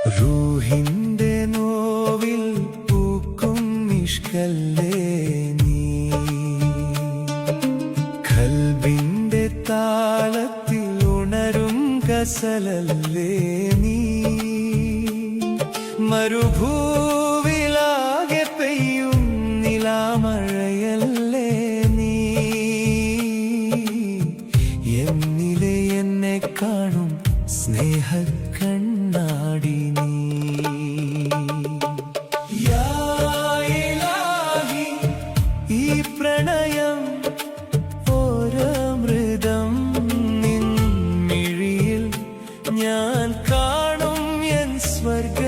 റൂഹിന്റെ നോവിൽ പൂക്കും ഇഷ്കല്ലേ നീ, ഖൽബിന്റെ താളത്തിൽ ഉണരും ഗസലല്ലേ നീ, മരുഭൂവിലാകെ പെയ്യും നിലാമഴയല്ലേ നീ, എന്നിലെ എന്നെ കാണും സ്നേഹക്കണ്ണാടി നീ. യാ ഇലാഹി, ഈ പ്രണയം ഓരമൃതം നിൻ മിഴിയിൽ ഞാൻ കാണും എൻ സ്വർഗ